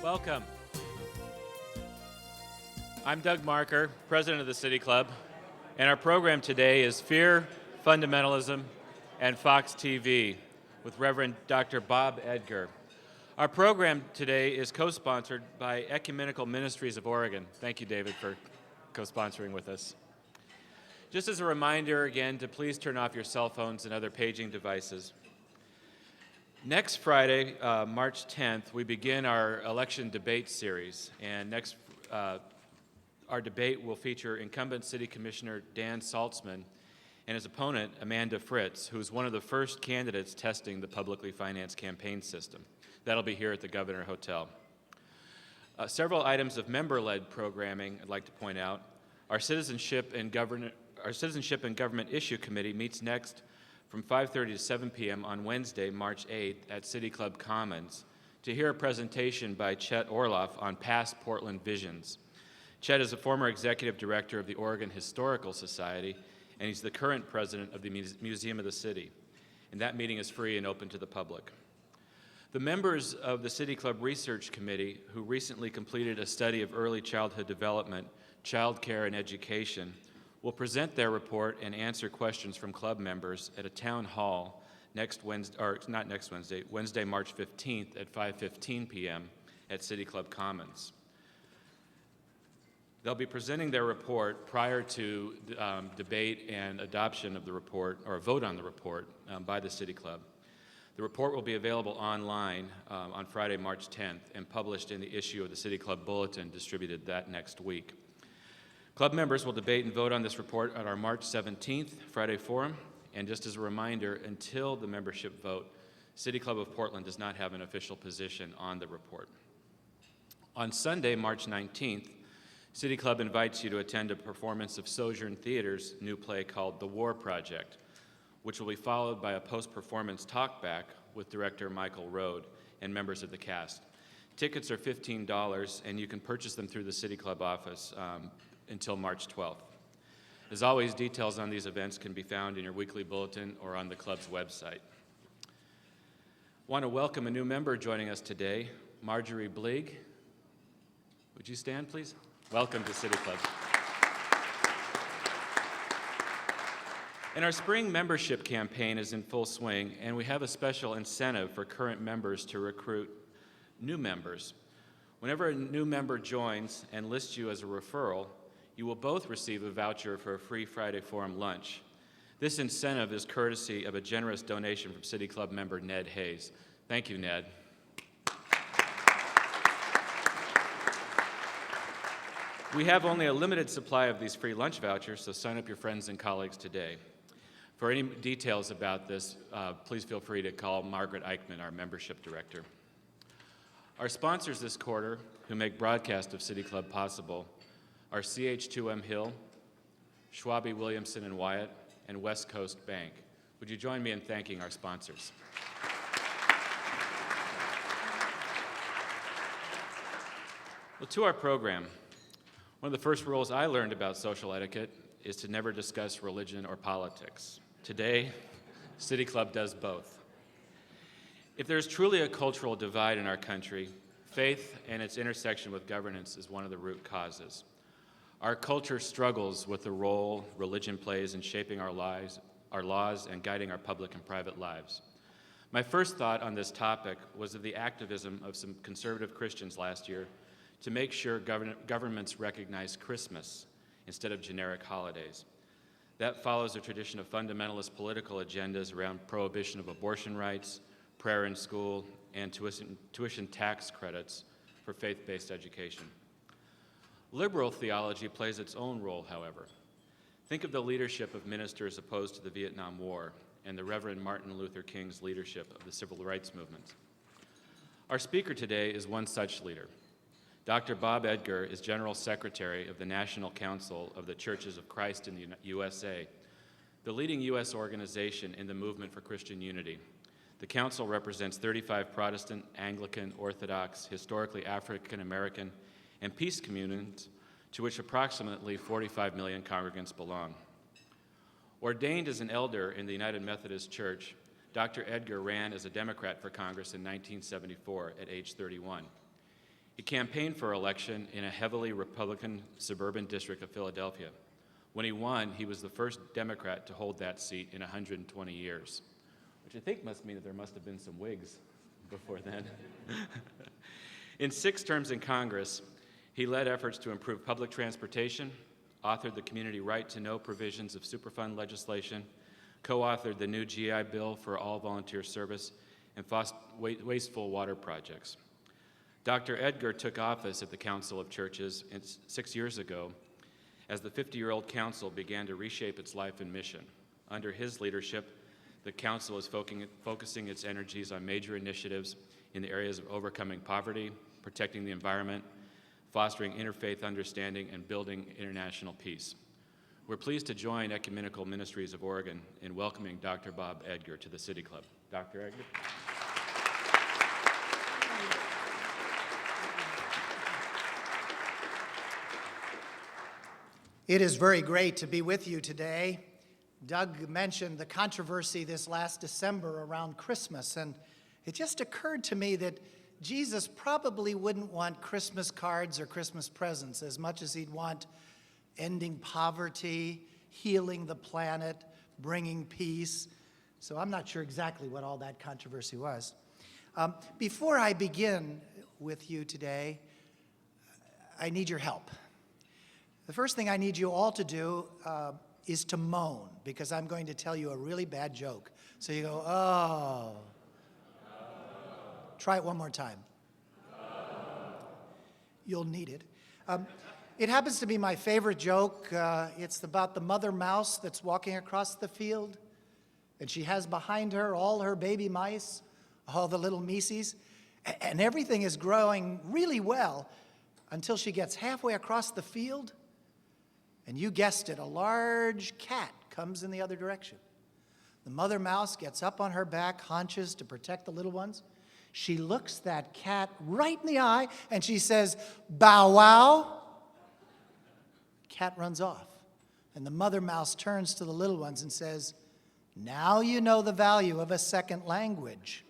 Welcome. I'm Doug Marker, president of the City Club, and our program today is Fear, Fundamentalism, and Fox TV with Reverend Dr. Bob Edgar. Our program today is co-sponsored by Ecumenical Ministries of Oregon. Thank you, David, for co-sponsoring with us. Just as a reminder, again, to please turn off your cell phones and other paging devices. Next Friday, March 10th, we begin our election debate series, and our debate will feature incumbent City Commissioner Dan Saltzman and his opponent, Amanda Fritz, who is one of the first candidates testing the publicly financed campaign system. That'll be here at the Governor Hotel. Several items of member-led programming I'd like to point out. Our Citizenship and Government Issue Committee meets next from 5:30 to 7 p.m. on Wednesday, March 8th at City Club Commons to hear a presentation by Chet Orloff on past Portland visions. Chet is a former executive director of the Oregon Historical Society, and he's the current president of the Museum of the City. And that meeting is free and open to the public. The members of the City Club Research Committee, who recently completed a study of early childhood development, child care, and education, will present their report and answer questions from club members at a town hall Wednesday, March 15th at 5:15 p.m. at City Club Commons. They'll be presenting their report prior to debate and adoption of the report, or a vote on the report, by the City Club. The report will be available online on Friday, March 10th, and published in the issue of the City Club Bulletin distributed that next week. Club members will debate and vote on this report at our March 17th Friday Forum, and just as a reminder, until the membership vote, City Club of Portland does not have an official position on the report. On Sunday, March 19th, City Club invites you to attend a performance of Sojourn Theater's new play called The War Project, which will be followed by a post-performance talkback with director Michael Road and members of the cast. Tickets are $15, and you can purchase them through the City Club office until March 12th. As always, details on these events can be found in your weekly bulletin or on the club's website. I want to welcome a new member joining us today, Marjorie Bleeg. Would you stand, please? Welcome to City Club. And our spring membership campaign is in full swing, and we have a special incentive for current members to recruit new members. Whenever a new member joins and lists you as a referral, you will both receive a voucher for a free Friday Forum lunch. This incentive is courtesy of a generous donation from City Club member Ned Hayes. Thank you, Ned. We have only a limited supply of these free lunch vouchers, so sign up your friends and colleagues today. For any details about this, please feel free to call Margaret Eichmann, our membership director. Our sponsors this quarter, who make broadcast of City Club possible, are CH2M Hill, Schwabe Williamson and Wyatt, and West Coast Bank. Would you join me in thanking our sponsors? Well, to our program. One of the first rules I learned about social etiquette is to never discuss religion or politics. Today, City Club does both. If there's truly a cultural divide in our country, faith and its intersection with governance is one of the root causes. Our culture struggles with the role religion plays in shaping our lives, our laws, and guiding our public and private lives. My first thought on this topic was of the activism of some conservative Christians last year to make sure governments recognize Christmas instead of generic holidays. That follows a tradition of fundamentalist political agendas around prohibition of abortion rights, prayer in school, and tuition tax credits for faith-based education. Liberal theology plays its own role, however. Think of the leadership of ministers opposed to the Vietnam War and the Reverend Martin Luther King's leadership of the civil rights movement. Our speaker today is one such leader. Dr. Bob Edgar is General Secretary of the National Council of the Churches of Christ in the USA, the leading U.S. organization in the movement for Christian unity. The council represents 35 Protestant, Anglican, Orthodox, historically African American, and peace communions, to which approximately 45 million congregants belong. Ordained as an elder in the United Methodist Church, Dr. Edgar ran as a Democrat for Congress in 1974 at age 31. He campaigned for election in a heavily Republican suburban district of Philadelphia. When he won, he was the first Democrat to hold that seat in 120 years, which I think must mean that there must have been some Whigs before then. In 6 terms in Congress, he led efforts to improve public transportation, authored the community right to know provisions of Superfund legislation, co-authored the new GI Bill for all volunteer service, and fought wasteful water projects. Dr. Edgar took office at the Council of Churches 6 years ago as the 50-year-old council began to reshape its life and mission. Under his leadership, the council is focusing its energies on major initiatives in the areas of overcoming poverty, protecting the environment, fostering interfaith understanding, and building international peace. We're pleased to join Ecumenical Ministries of Oregon in welcoming Dr. Bob Edgar to the City Club. Dr. Edgar. It is very great to be with you today. Doug mentioned the controversy this last December around Christmas, and it just occurred to me that Jesus probably wouldn't want Christmas cards or Christmas presents as much as he'd want ending poverty, healing the planet, bringing peace. So I'm not sure exactly what all that controversy was. Before I begin with you today, I need your help. The first thing I need you all to do is to moan, because I'm going to tell you a really bad joke. So you go, oh. Try it one more time. You'll need it. It happens to be my favorite joke. It's about the mother mouse that's walking across the field, and she has behind her all her baby mice, all the little mices, and everything is growing really well until she gets halfway across the field, and you guessed it, a large cat comes in the other direction. The mother mouse gets up on her back haunches to protect the little ones. She looks that cat right in the eye, and she says, "Bow wow." Cat runs off, and the mother mouse turns to the little ones and says, "Now you know the value of a second language."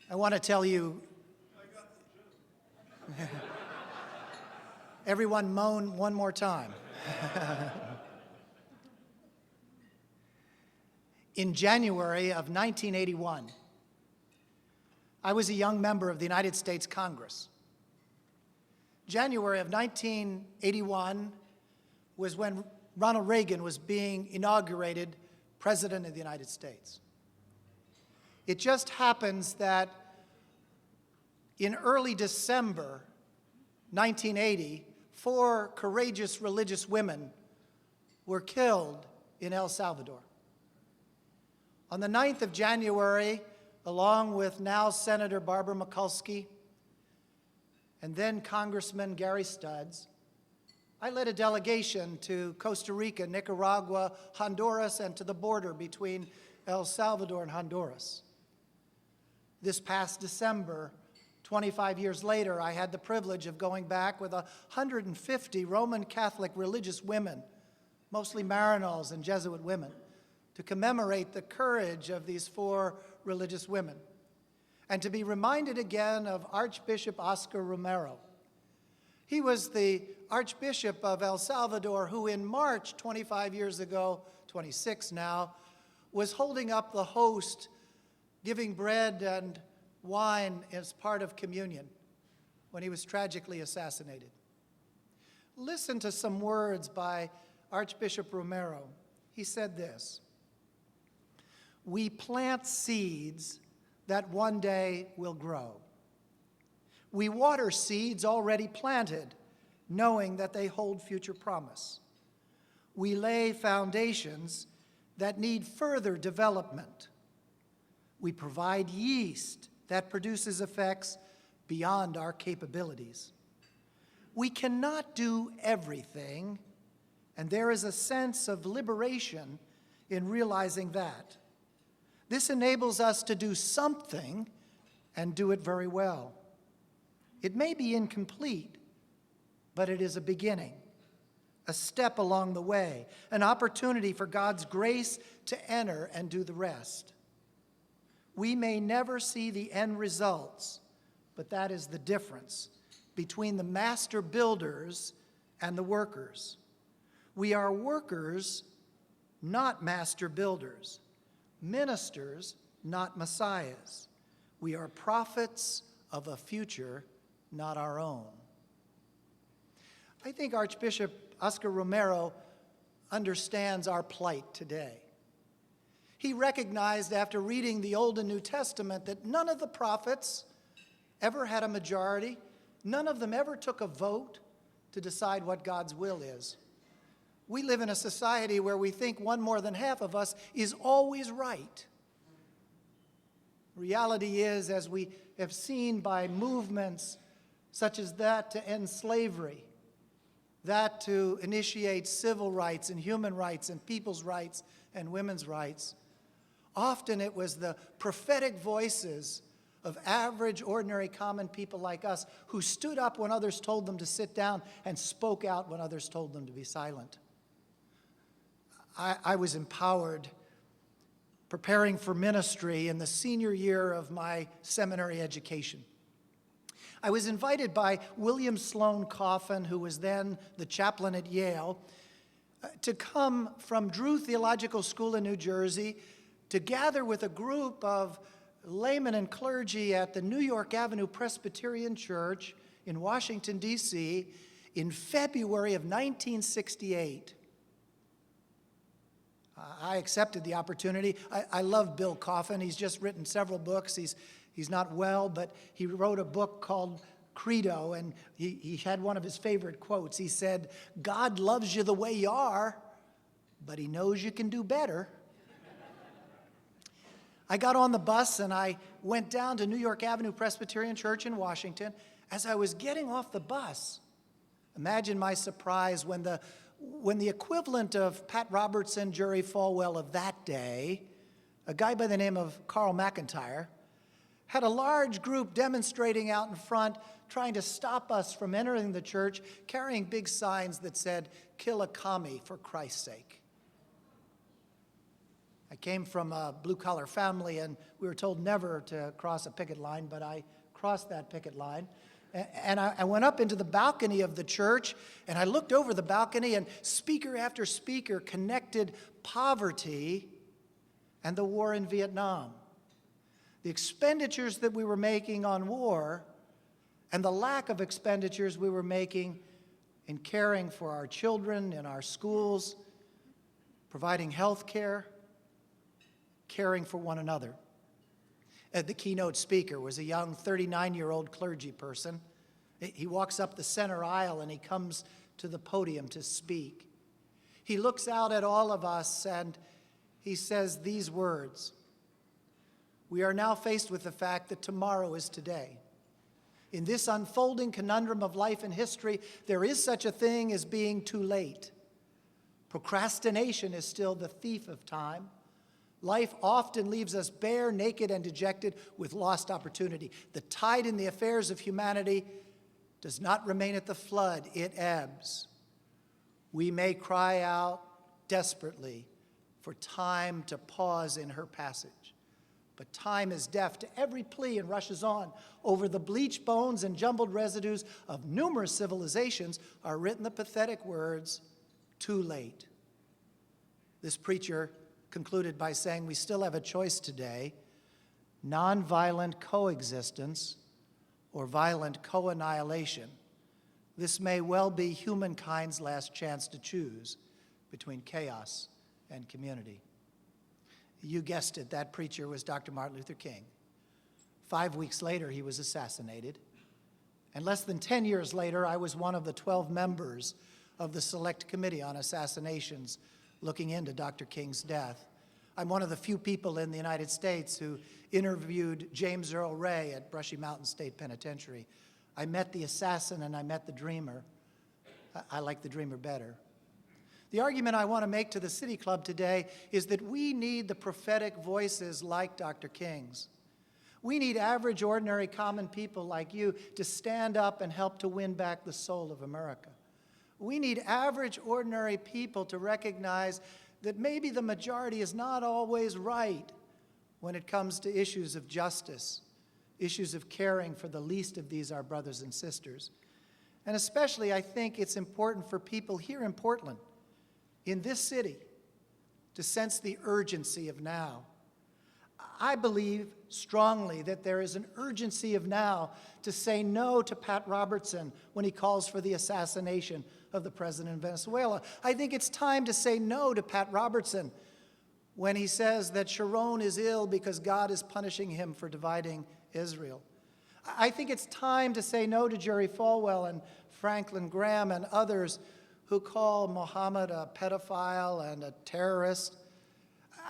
I want to tell you, everyone moan one more time. In January of 1981, I was a young member of the United States Congress. January of 1981 was when Ronald Reagan was being inaugurated President of the United States. It just happens that in early December 1980, 4 courageous religious women were killed in El Salvador. On the 9th of January, along with now Senator Barbara Mikulski and then Congressman Gary Studs, I led a delegation to Costa Rica, Nicaragua, Honduras, and to the border between El Salvador and Honduras. This past December, 25 years later, I had the privilege of going back with 150 Roman Catholic religious women, mostly Maryknols and Jesuit women, to commemorate the courage of these 4 religious women, and to be reminded again of Archbishop Oscar Romero. He was the Archbishop of El Salvador who in March 25 years ago, 26 now, was holding up the host, giving bread and wine as part of communion when he was tragically assassinated. Listen to some words by Archbishop Romero. He said this: "We plant seeds that one day will grow. We water seeds already planted, knowing that they hold future promise. We lay foundations that need further development. We provide yeast that produces effects beyond our capabilities. We cannot do everything, And there is a sense of liberation in realizing that. This enables us to do something and do it very well. It may be incomplete, but it is a beginning, a step along the way, an opportunity for God's grace to enter and do the rest. We may never see the end results, but that is the difference between the master builders and the workers. We are workers, not master builders, ministers, not messiahs. We are prophets of a future not our own. I think Archbishop Oscar Romero understands our plight today. He recognized after reading the Old and New Testament that none of the prophets ever had a majority. None of them ever took a vote to decide what God's will is. We live in a society where we think one more than half of us is always right. Reality is, as we have seen by movements such as that to end slavery, that to initiate civil rights and human rights and people's rights and women's rights, often it was the prophetic voices of average, ordinary, common people like us who stood up when others told them to sit down and spoke out when others told them to be silent. I was empowered preparing for ministry in the senior year of my seminary education. I was invited by William Sloane Coffin, who was then the chaplain at Yale, to come from Drew Theological School in New Jersey to gather with a group of laymen and clergy at the New York Avenue Presbyterian Church in Washington, D.C. in February of 1968. I accepted the opportunity. I love Bill Coffin. He's just written several books. He's not well, but he wrote a book called Credo, and he had one of his favorite quotes. He said, "God loves you the way you are, but he knows you can do better." I got on the bus and I went down to New York Avenue Presbyterian Church in Washington. As I was getting off the bus, imagine my surprise when the equivalent of Pat Robertson, Jerry Falwell of that day, a guy by the name of Carl McIntyre, had a large group demonstrating out in front, trying to stop us from entering the church, carrying big signs that said, "Kill a commie for Christ's sake." I came from a blue-collar family, and we were told never to cross a picket line, but I crossed that picket line. And I went up into the balcony of the church, and I looked over the balcony, and speaker after speaker connected poverty and the war in Vietnam. The expenditures that we were making on war and the lack of expenditures we were making in caring for our children in our schools, providing health care, caring for one another. The keynote speaker was a young 39-year-old clergy person. He walks up the center aisle and he comes to the podium to speak. He looks out at all of us and he says these words: "We are now faced with the fact that tomorrow is today. In this unfolding conundrum of life and history, there is such a thing as being too late. Procrastination is still the thief of time. Life often leaves us bare, naked, and dejected with lost opportunity. The tide in the affairs of humanity does not remain at the flood, it ebbs. We may cry out desperately for time to pause in her passage, but time is deaf to every plea and rushes on. Over the bleached bones and jumbled residues of numerous civilizations are written the pathetic words, 'Too late.'" This preacher concluded by saying we still have a choice today: nonviolent coexistence or violent co-annihilation. This may well be humankind's last chance to choose between chaos and community. You guessed it, that preacher was Dr. Martin Luther King. 5 weeks later, he was assassinated. And less than 10 years later, I was one of the 12 members of the Select Committee on Assassinations looking into Dr. King's death. I'm one of the few people in the United States who interviewed James Earl Ray at Brushy Mountain State Penitentiary. I met the assassin and I met the dreamer. I like the dreamer better. The argument I want to make to the City Club today is that we need the prophetic voices like Dr. King's. We need average, ordinary, common people like you to stand up and help to win back the soul of America. We need average, ordinary people to recognize that maybe the majority is not always right when it comes to issues of justice, issues of caring for the least of these, our brothers and sisters. And especially, I think it's important for people here in Portland, in this city, to sense the urgency of now. I believe strongly that there is an urgency of now to say no to Pat Robertson when he calls for the assassination of the president of Venezuela. I think it's time to say no to Pat Robertson when he says that Sharon is ill because God is punishing him for dividing Israel. I think it's time to say no to Jerry Falwell and Franklin Graham and others who call Muhammad a pedophile and a terrorist.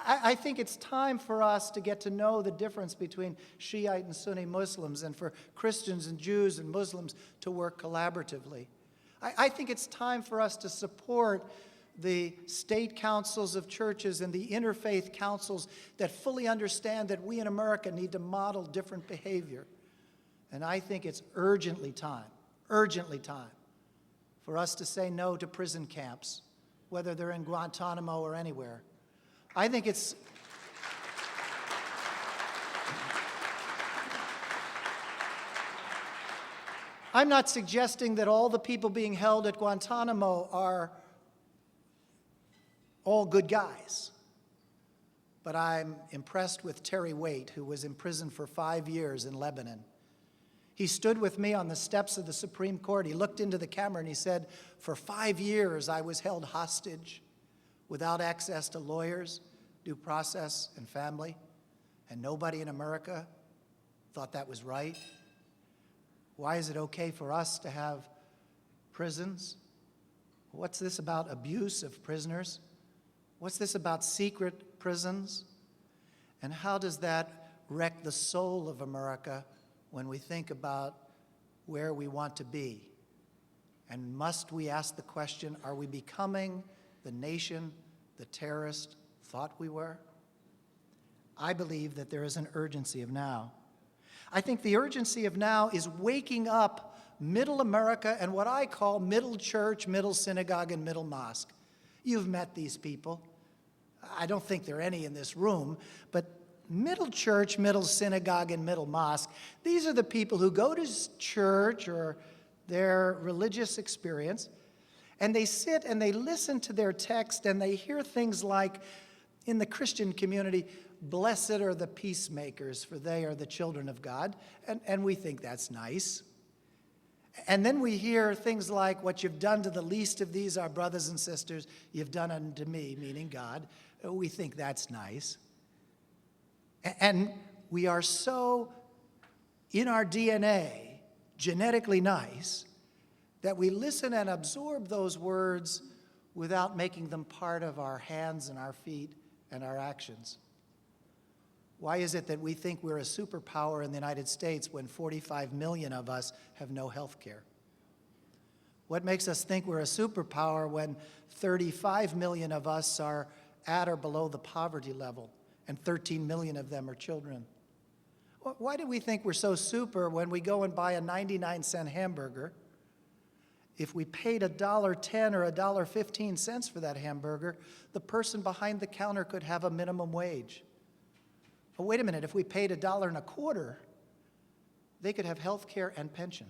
I think it's time for us to get to know the difference between Shiite and Sunni Muslims, and for Christians and Jews and Muslims to work collaboratively. I think it's time for us to support the state councils of churches and the interfaith councils that fully understand that we in America need to model different behavior. And I think it's urgently time for us to say no to prison camps, whether they're in Guantanamo or anywhere. I think it's I'm not suggesting that all the people being held at Guantanamo are all good guys. But I'm impressed with Terry Waite, who was in prison for 5 years in Lebanon. He stood with me on the steps of the Supreme Court. He looked into the camera and he said, "For 5 years I was held hostage without access to lawyers, due process, and family, and nobody in America thought that was right. Why is it okay for us to have prisons? What's this about abuse of prisoners? What's this about secret prisons? And how does that wreck the soul of America when we think about where we want to be? And must we ask the question, are we becoming the nation the terrorists thought we were? I believe that there is an urgency of now. I think the urgency of now is waking up middle America and what I call middle church, middle synagogue, and middle mosque. You've met these people. I don't think there are any in this room, but middle church, middle synagogue, and middle mosque, these are the people who go to church or their religious experience, and they sit and they listen to their text and they hear things like, in the Christian community, "Blessed are the peacemakers, for they are the children of God." And we think that's nice. And then we hear things like, "What you've done to the least of these, our brothers and sisters, you've done unto me," meaning God. We think that's nice. And we are so in our DNA, genetically nice, that we listen and absorb those words without making them part of our hands and our feet and our actions. Why is it that we think we're a superpower in the United States when 45 million of us have no health care? What makes us think we're a superpower when 35 million of us are at or below the poverty level and 13 million of them are children? Why do we think we're so super when we go and buy a 99-cent hamburger? If we paid $1.10 or $1.15 for that hamburger, the person behind the counter could have a minimum wage. But wait a minute, if we paid $1.25, they could have health care and pension.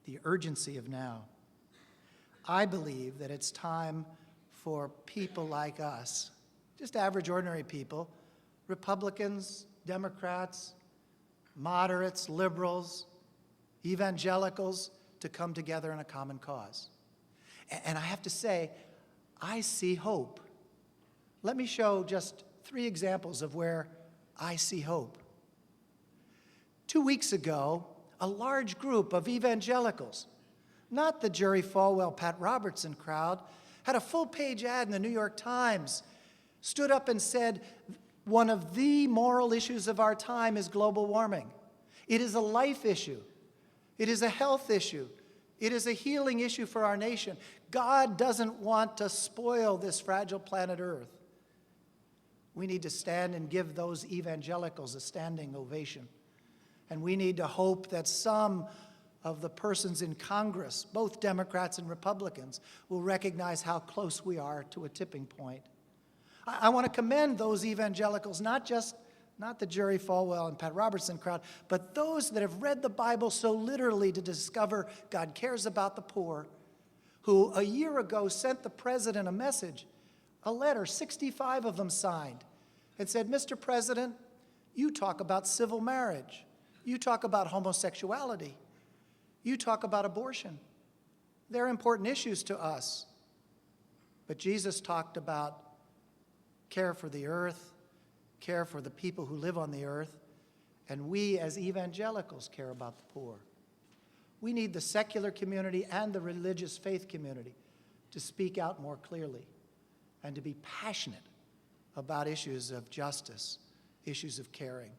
The urgency of now. I believe that it's time for people like us, just average, ordinary people, Republicans, Democrats, moderates, liberals, evangelicals, to come together in a common cause. And I have to say, I see hope. Let me show just 3 examples of where I see hope. 2 weeks ago, a large group of evangelicals, not the Jerry Falwell, Pat Robertson crowd, had a full-page ad in the New York Times, stood up and said, one of the moral issues of our time is global warming. It is a life issue. It is a health issue. It is a healing issue for our nation. God doesn't want to spoil this fragile planet Earth. We need to stand and give those evangelicals a standing ovation. And we need to hope that some of the persons in Congress, both Democrats and Republicans, will recognize how close we are to a tipping point. I want to commend those evangelicals, not the Jerry Falwell and Pat Robertson crowd, but those that have read the Bible so literally to discover God cares about the poor, who a year ago sent the president a message, a letter, 65 of them signed, and said, Mr. President, you talk about civil marriage. You talk about homosexuality. You talk about abortion. They're important issues to us. But Jesus talked about care for the earth, care for the people who live on the earth, and we as evangelicals care about the poor. We need the secular community and the religious faith community to speak out more clearly and to be passionate about issues of justice, issues of caring.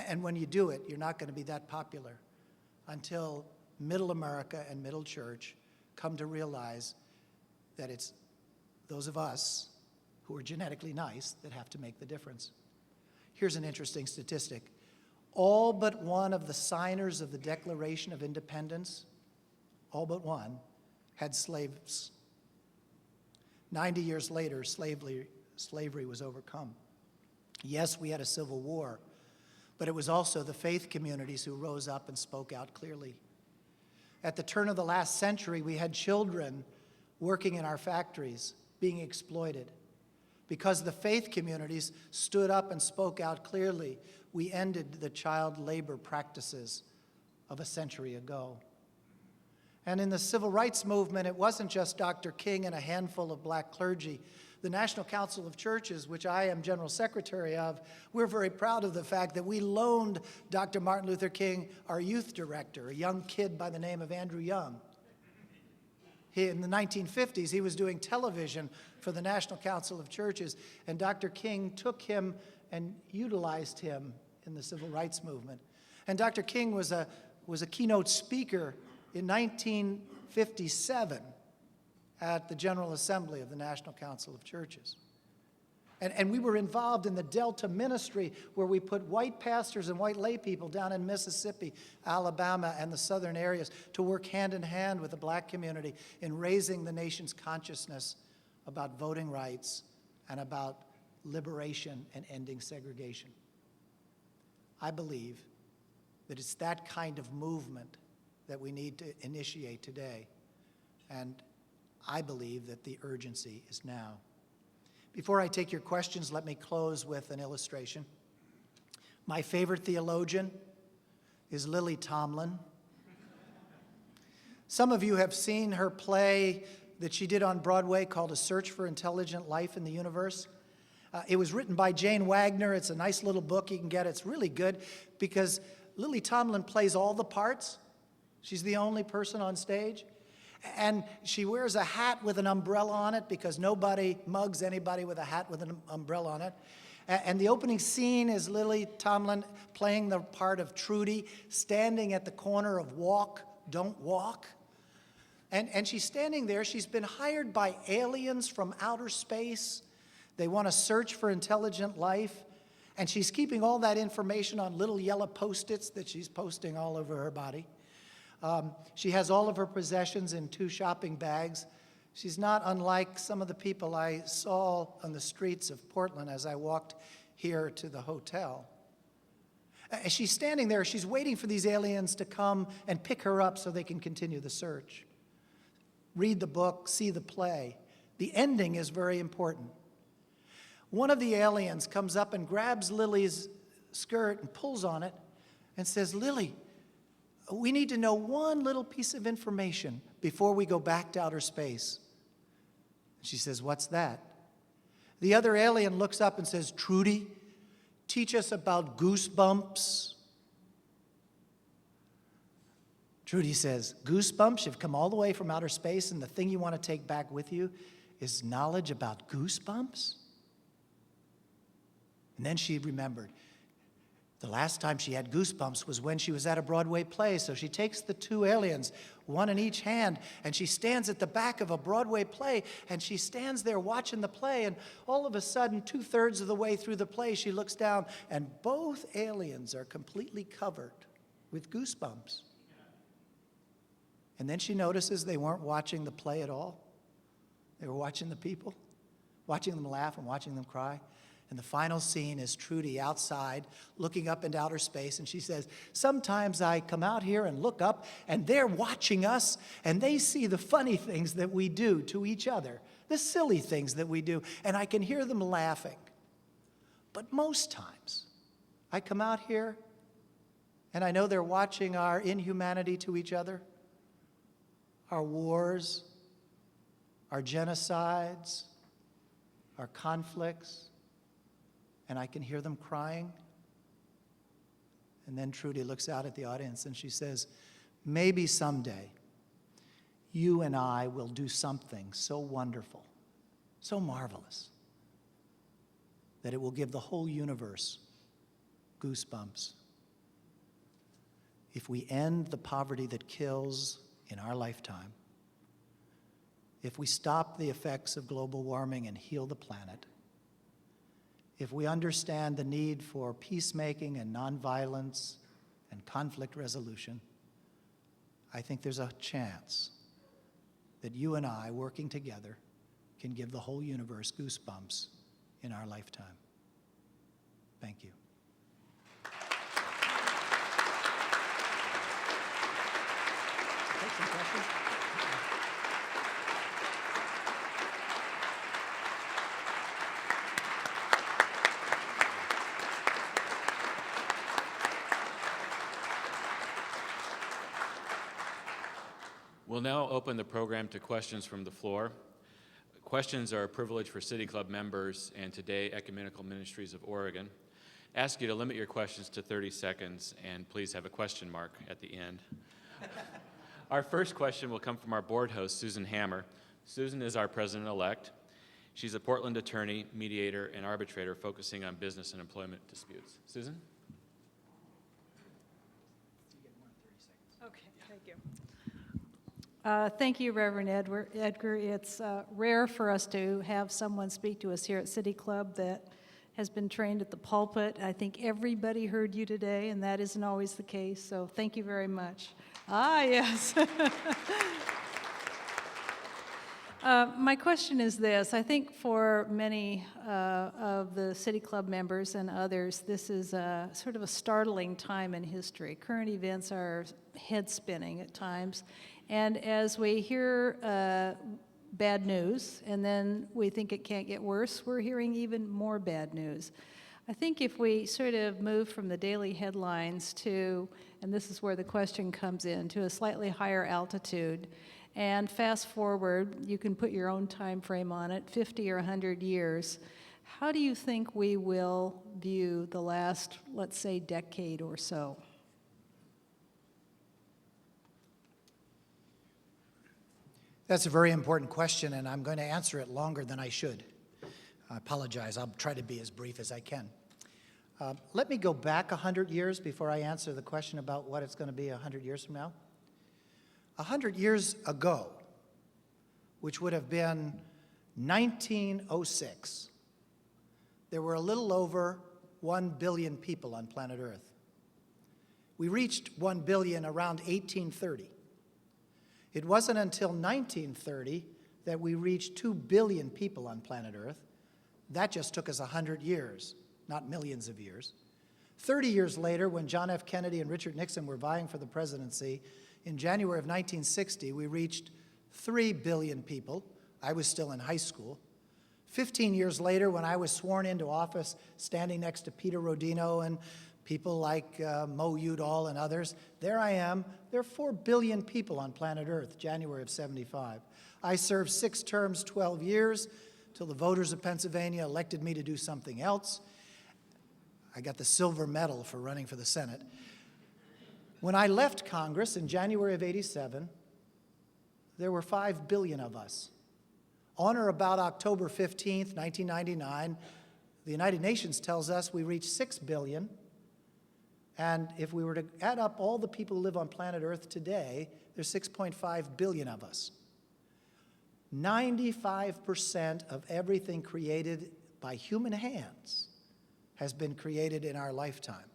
And when you do it, you're not going to be that popular until middle America and middle church come to realize that it's those of us who are genetically nice that have to make the difference. Here's an interesting statistic. All but one of the signers of the Declaration of Independence, all but one, had slaves. 90 years later, slavery was overcome. Yes, we had a civil war, but it was also the faith communities who rose up and spoke out clearly. At the turn of the last century, we had children working in our factories being exploited. Because the faith communities stood up and spoke out clearly, we ended the child labor practices of a century ago. And in the civil rights movement, it wasn't just Dr. King and a handful of black clergy. The National Council of Churches, which I am General Secretary of, we're very proud of the fact that we loaned Dr. Martin Luther King our youth director, a young kid by the name of Andrew Young. In the 1950s, he was doing television for the National Council of Churches, and Dr. King took him and utilized him in the civil rights movement. And Dr. King was a keynote speaker in 1957 at the General Assembly of the National Council of Churches. And we were involved in the Delta ministry, where we put white pastors and white lay people down in Mississippi, Alabama, and the southern areas to work hand in hand with the black community in raising the nation's consciousness about voting rights and about liberation and ending segregation. I believe that it's that kind of movement that we need to initiate today, and I believe that the urgency is now. Before I take your questions, let me close with an illustration. My favorite theologian is Lily Tomlin. Some of you have seen her play that she did on Broadway called A Search for Intelligent Life in the Universe. It was written by Jane Wagner. It's a nice little book you can get. It's really good because Lily Tomlin plays all the parts. She's the only person on stage. And she wears a hat with an umbrella on it because nobody mugs anybody with a hat with an umbrella on it. And the opening scene is Lily Tomlin playing the part of Trudy, standing at the corner of Walk, Don't Walk. And she's standing there. She's been hired by aliens from outer space. They want to search for intelligent life. And she's keeping all that information on little yellow Post-its that she's posting all over her body. She has all of her possessions in 2 shopping bags. She's not unlike some of the people I saw on the streets of Portland as I walked here to the hotel. As she's standing there, she's waiting for these aliens to come and pick her up so they can continue the search. Read the book, see the play. The ending is very important. One of the aliens comes up and grabs Lily's skirt and pulls on it and says, "Lily, we need to know one little piece of information before we go back to outer space." She says, "What's that?" The other alien looks up and says, "Trudy, teach us about goosebumps." Trudy says, "Goosebumps? You've come all the way from outer space, and the thing you want to take back with you is knowledge about goosebumps?" And then she remembered, The last time she had goosebumps was when she was at a Broadway play. So she takes the two aliens, one in each hand, and she stands at the back of a Broadway play, and she stands there watching the play, and all of a sudden, 2/3 of the way through the play, she looks down, and both aliens are completely covered with goosebumps. And then she notices they weren't watching the play at all. They were watching the people, watching them laugh and watching them cry. And the final scene is Trudy outside, looking up into outer space, and she says, sometimes I come out here and look up, and they're watching us, and they see the funny things that we do to each other, the silly things that we do, and I can hear them laughing. But most times, I come out here, and I know they're watching our inhumanity to each other, our wars, our genocides, our conflicts, and I can hear them crying. And then Trudy looks out at the audience and she says, maybe someday you and I will do something so wonderful, so marvelous, that it will give the whole universe goosebumps. If we end the poverty that kills in our lifetime, if we stop the effects of global warming and heal the planet, if we understand the need for peacemaking and nonviolence and conflict resolution, I think there's a chance that you and I, working together, can give the whole universe goosebumps in our lifetime. Thank you. Take some questions. We'll now open the program to questions from the floor. Questions are a privilege for City Club members and today Ecumenical Ministries of Oregon. Ask you to limit your questions to 30 seconds and please have a question mark at the end. Our first question will come from our board host, Susan Hammer. Susan is our president-elect. She's a Portland attorney, mediator, and arbitrator focusing on business and employment disputes. Susan? Okay, thank you. Thank you, Reverend Edgar. It's rare for us to have someone speak to us here at City Club that has been trained at the pulpit. I think everybody heard you today, and that isn't always the case, so thank you very much. Yes. My question is this. I think for many of the City Club members and others, this is sort of a startling time in history. Current events are head-spinning at times. And as we hear bad news, and then we think it can't get worse, we're hearing even more bad news. I think if we sort of move from the daily headlines to, and this is where the question comes in, to a slightly higher altitude, and fast forward, you can put your own time frame on it, 50 or 100 years, how do you think we will view the last, let's say, decade or so? That's a very important question, and I'm going to answer it longer than I should. I apologize. I'll try to be as brief as I can. Let me go back 100 years before I answer the question about what it's going to be 100 years from now. 100 years ago, which would have been 1906, there were a little over 1 billion people on planet Earth. We reached 1 billion around 1830. It wasn't until 1930 that we reached 2 billion people on planet Earth. That just took us 100 years, not millions of years. 30 years later, when John F. Kennedy and Richard Nixon were vying for the presidency, in January of 1960, we reached 3 billion people. I was still in high school. 15 years later, when I was sworn into office, standing next to Peter Rodino and people like Mo Udall and others, there I am. There are 4 billion people on planet Earth, January of 75. I served 6 terms, 12 years, till the voters of Pennsylvania elected me to do something else. I got the silver medal for running for the Senate. When I left Congress in January of 87, there were 5 billion of us. On or about October 15th, 1999, the United Nations tells us we reached 6 billion. And if we were to add up all the people who live on planet Earth today, there's 6.5 billion of us. 95% of everything created by human hands has been created in our lifetime.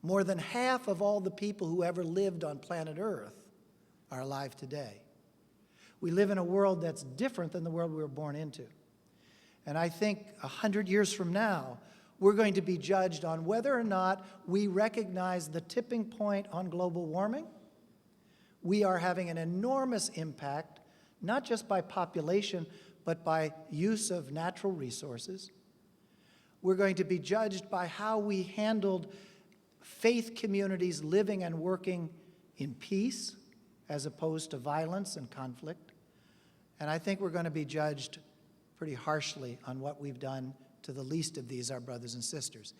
More than half of all the people who ever lived on planet Earth are alive today. We live in a world that's different than the world we were born into. And I think 100 years from now, we're going to be judged on whether or not we recognize the tipping point on global warming. We are having an enormous impact, not just by population, but by use of natural resources. We're going to be judged by how we handled faith communities living and working in peace as opposed to violence and conflict. And I think we're going to be judged pretty harshly on what we've done to the least of these, our brothers and sisters.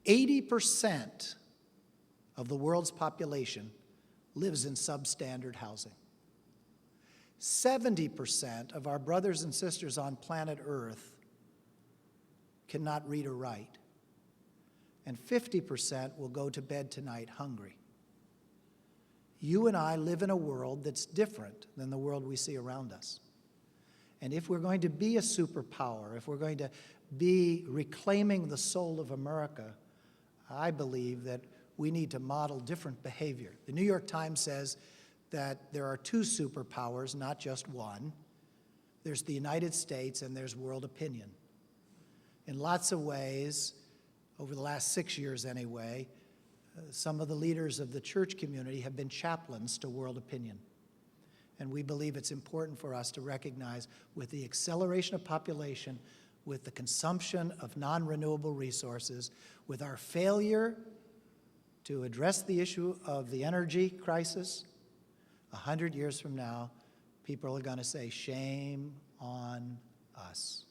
80% of the world's population lives in substandard housing. 70% of our brothers and sisters on planet Earth cannot read or write. And 50% will go to bed tonight hungry. You and I live in a world that's different than the world we see around us. And if we're going to be a superpower, if we're going to be reclaiming the soul of America, I believe that we need to model different behavior. The New York Times says that there are two superpowers, not just one. There's the United States and there's world opinion. In lots of ways, over the last 6 years anyway, some of the leaders of the church community have been chaplains to world opinion. And we believe it's important for us to recognize, with the acceleration of population, with the consumption of non-renewable resources, with our failure to address the issue of the energy crisis, 100 years from now, people are going to say, shame on us.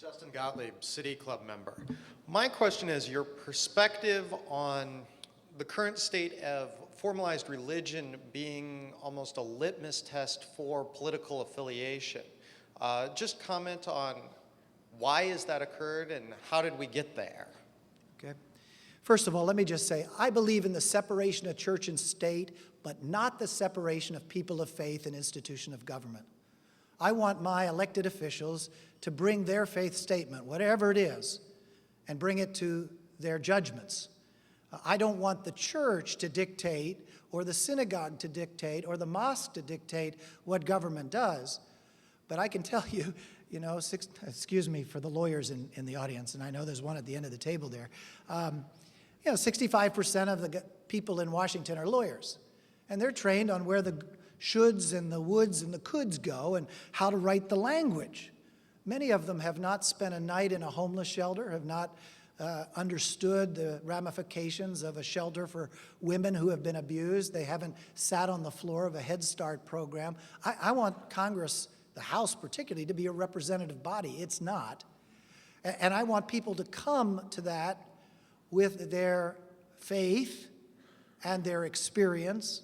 Justin Gottlieb, City Club member. My question is your perspective on the current state of formalized religion being almost a litmus test for political affiliation. Just comment on why has that occurred and how did we get there? Okay. First of all, let me just say, I believe in the separation of church and state, but not the separation of people of faith and institution of government. I want my elected officials to bring their faith statement, whatever it is, and bring it to their judgments. I don't want the church to dictate, or the synagogue to dictate, or the mosque to dictate what government does. But I can tell you, excuse me for the lawyers in the audience, and I know there's one at the end of the table there. 65% of the people in Washington are lawyers, and they're trained on where the shoulds and the woulds and the coulds go and how to write the language. Many of them have not spent a night in a homeless shelter, have not understood the ramifications of a shelter for women who have been abused. They haven't sat on the floor of a Head Start program. I want Congress, the House particularly, to be a representative body. It's not. And I want people to come to that with their faith and their experience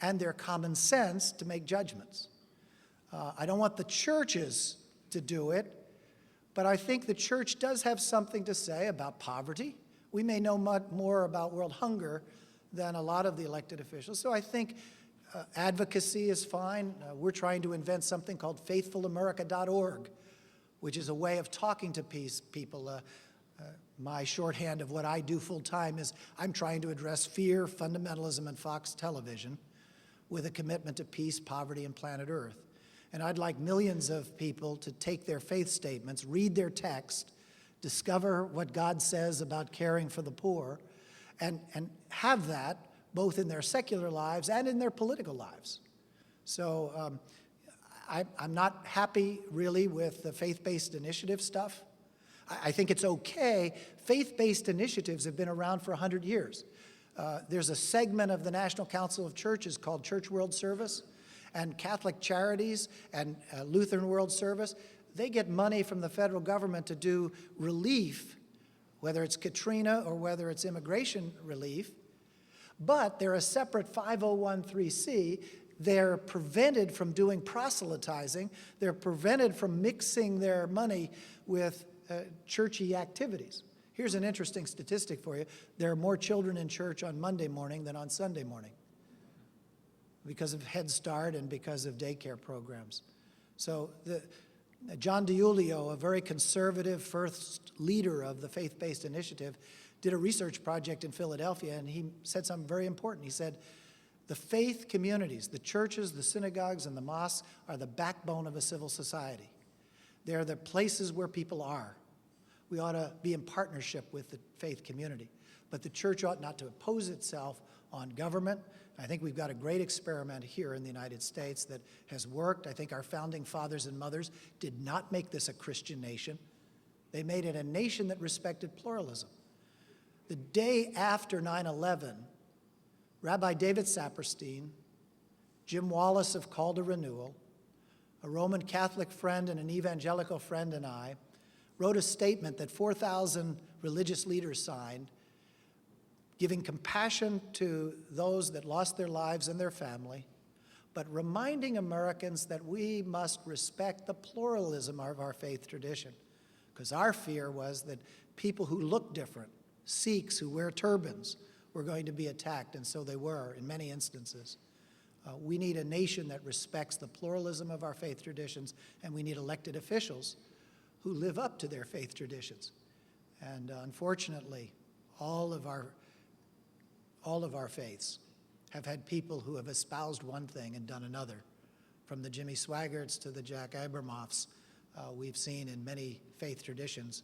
and their common sense to make judgments. I don't want the churches to do it, but I think the church does have something to say about poverty. We may know much more about world hunger than a lot of the elected officials. So I think advocacy is fine. We're trying to invent something called faithfulamerica.org, which is a way of talking to people. My shorthand of what I do full time is I'm trying to address fear, fundamentalism, and Fox television with a commitment to peace, poverty, and planet Earth. And I'd like millions of people to take their faith statements, read their text, discover what God says about caring for the poor, and have that both in their secular lives and in their political lives. So I'm not happy really with the faith-based initiative stuff. I think it's okay. Faith-based initiatives have been around for 100 years. There's a segment of the National Council of Churches called Church World Service, and Catholic Charities and Lutheran World Service. They get money from the federal government to do relief, whether it's Katrina or whether it's immigration relief, but they're a separate 5013C they're prevented from doing proselytizing. They're prevented from mixing their money with churchy activities. Here's an interesting statistic for you. There are more children in church on Monday morning than on Sunday morning because of Head Start and because of daycare programs. So John DiIulio, a very conservative first leader of the faith-based initiative, did a research project in Philadelphia, and he said something very important. He said, the faith communities, the churches, the synagogues, and the mosques are the backbone of a civil society. They're the places where people are. We ought to be in partnership with the faith community. But the church ought not to oppose itself on government. I think we've got a great experiment here in the United States that has worked. I think our founding fathers and mothers did not make this a Christian nation. They made it a nation that respected pluralism. The day after 9/11, Rabbi David Saperstein, Jim Wallace of Call to Renewal, a Roman Catholic friend and an evangelical friend and I, wrote a statement that 4,000 religious leaders signed, giving compassion to those that lost their lives and their family, but reminding Americans that we must respect the pluralism of our faith tradition. Because our fear was that people who look different, Sikhs who wear turbans, were going to be attacked, and so they were in many instances. We need a nation that respects the pluralism of our faith traditions, and we need elected officials who live up to their faith traditions. And unfortunately, all of our faiths have had people who have espoused one thing and done another. From the Jimmy Swaggarts to the Jack Abramoffs, we've seen in many faith traditions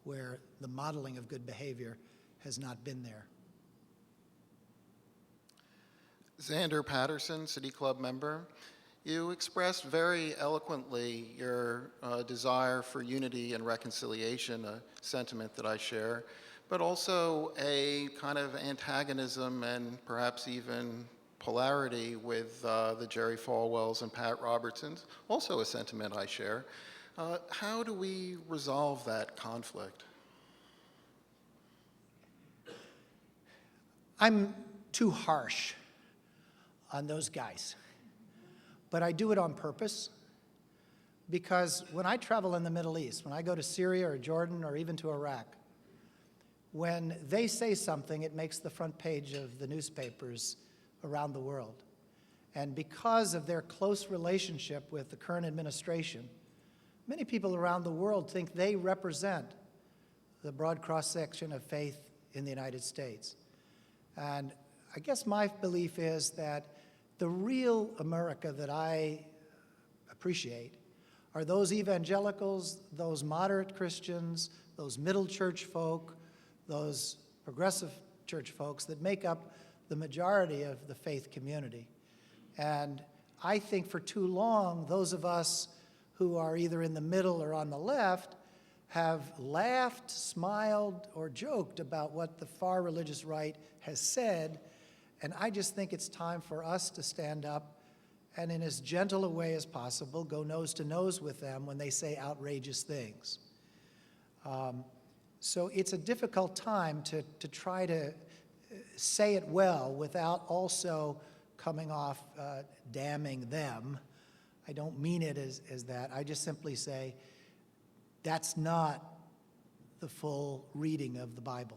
where the modeling of good behavior has not been there. Xander Patterson, City Club member. You expressed very eloquently your desire for unity and reconciliation, a sentiment that I share, but also a kind of antagonism and perhaps even polarity with the Jerry Falwells and Pat Robertsons, also a sentiment I share. How do we resolve that conflict? I'm too harsh on those guys, but I do it on purpose because when I travel in the Middle East, when I go to Syria or Jordan or even to Iraq, when they say something, it makes the front page of the newspapers around the world. And because of their close relationship with the current administration, many people around the world think they represent the broad cross-section of faith in the United States. And I guess my belief is that the real America that I appreciate are those evangelicals, those moderate Christians, those middle church folk, those progressive church folks that make up the majority of the faith community. And I think for too long, those of us who are either in the middle or on the left have laughed, smiled, or joked about what the far religious right has said. And I just think it's time for us to stand up and in as gentle a way as possible go nose to nose with them when they say outrageous things. So it's a difficult time to try to say it well without also coming off damning them. I don't mean it as that. I just simply say that's not the full reading of the Bible.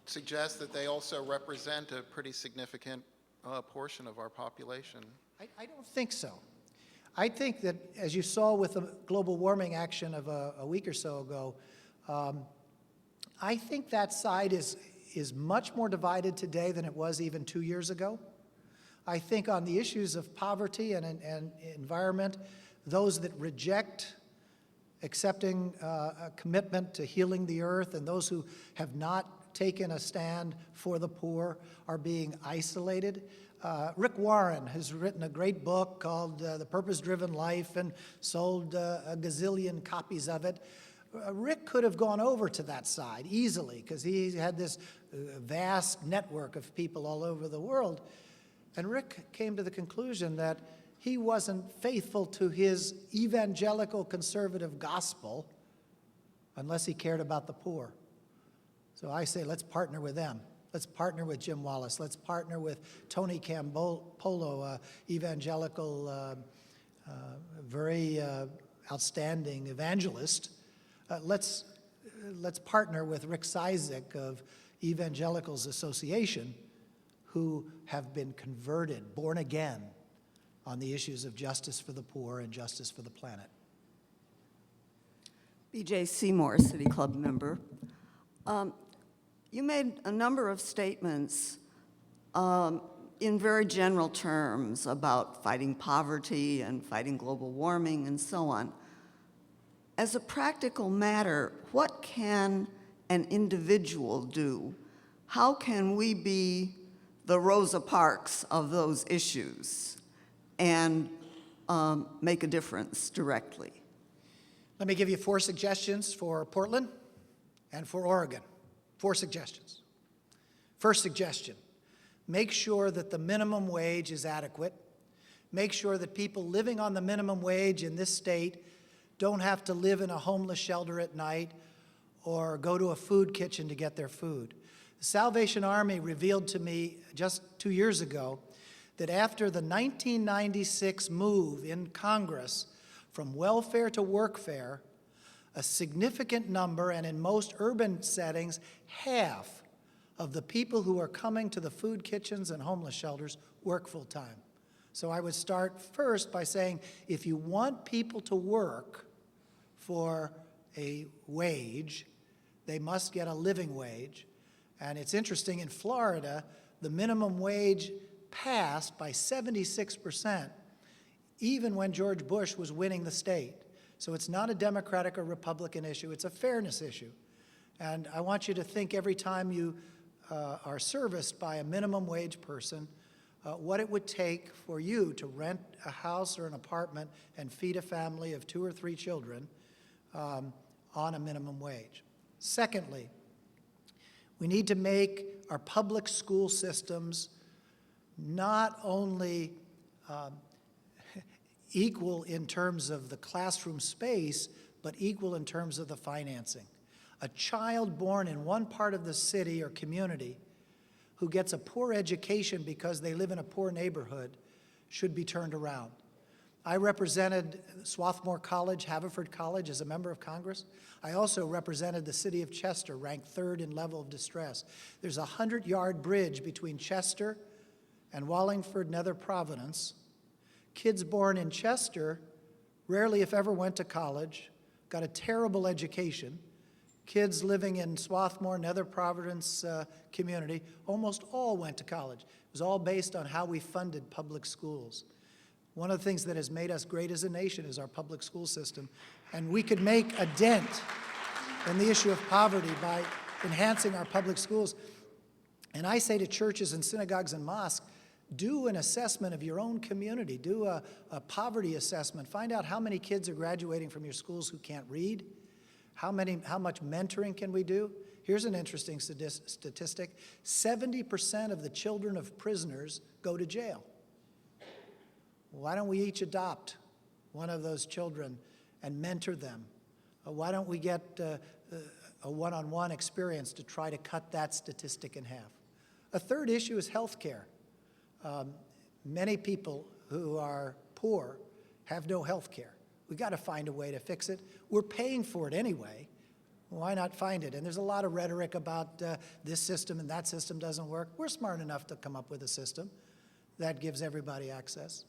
Suggest that they also represent a pretty significant portion of our population. I don't think so. I think that, as you saw with the global warming action of a week or so ago, I think that side is much more divided today than it was even 2 years ago. I think on the issues of poverty and environment, those that reject accepting a commitment to healing the earth and those who have not taken a stand for the poor are being isolated. Rick Warren has written a great book called The Purpose-Driven Life and sold a gazillion copies of it. Rick could have gone over to that side easily because he had this vast network of people all over the world. And Rick came to the conclusion that he wasn't faithful to his evangelical conservative gospel unless he cared about the poor. So I say, let's partner with them. Let's partner with Jim Wallace. Let's partner with Tony Campolo, evangelical, very outstanding evangelist. Let's partner with Rick Cizik of Evangelicals Association, who have been converted, born again, on the issues of justice for the poor and justice for the planet. B.J. Seymour, City Club member. You made a number of statements in very general terms about fighting poverty and fighting global warming and so on. As a practical matter, what can an individual do? How can we be the Rosa Parks of those issues and make a difference directly? Let me give you 4 suggestions for Portland and for Oregon. 4 suggestions. First suggestion, make sure that the minimum wage is adequate. Make sure that people living on the minimum wage in this state don't have to live in a homeless shelter at night or go to a food kitchen to get their food. The Salvation Army revealed to me just 2 years ago that after the 1996 move in Congress from welfare to workfare, a significant number, and in most urban settings, half of the people who are coming to the food kitchens and homeless shelters work full-time. So I would start first by saying, if you want people to work for a wage, they must get a living wage. And it's interesting, in Florida, the minimum wage passed by 76%, even when George Bush was winning the state. So it's not a Democratic or Republican issue, it's a fairness issue. And I want you to think every time you are serviced by a minimum wage person, what it would take for you to rent a house or an apartment and feed a family of 2 or 3 children on a minimum wage. Secondly, we need to make our public school systems not only equal in terms of the classroom space, but equal in terms of the financing. A child born in one part of the city or community who gets a poor education because they live in a poor neighborhood should be turned around. I represented Swarthmore College, Haverford College, as a member of Congress. I also represented the city of Chester, ranked 3rd in level of distress. There's a 100-yard bridge between Chester and Wallingford, Nether Providence. Kids born in Chester rarely, if ever, went to college, got a terrible education. Kids living in Swarthmore, Nether Providence community, almost all went to college. It was all based on how we funded public schools. One of the things that has made us great as a nation is our public school system, and we could make a dent in the issue of poverty by enhancing our public schools. And I say to churches and synagogues and mosques, do an assessment of your own community. Do a poverty assessment. Find out how many kids are graduating from your schools who can't read. How much mentoring can we do? Here's an interesting statistic. 70% of the children of prisoners go to jail. Why don't we each adopt one of those children and mentor them? Why don't we get a one-on-one experience to try to cut that statistic in half? A third issue is health care. Many people who are poor have no health care. We've got to find a way to fix it. We're paying for it anyway. Why not find it? And there's a lot of rhetoric about this system and that system doesn't work. We're smart enough to come up with a system that gives everybody access.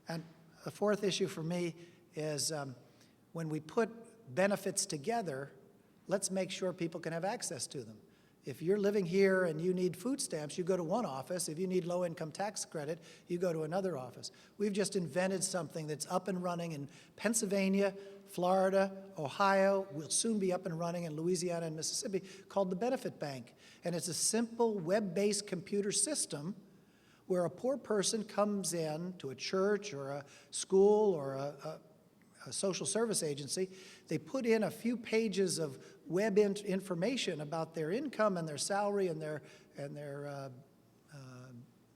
And the fourth issue for me is when we put benefits together, let's make sure people can have access to them. If you're living here and you need food stamps, you go to one office. If you need low-income tax credit, you go to another office. We've just invented something that's up and running in Pennsylvania, Florida, Ohio, will soon be up and running in Louisiana and Mississippi, called the Benefit Bank. And it's a simple web-based computer system where a poor person comes in to a church or a school or a social service agency. They put in a few pages of web information about their income and their salary and their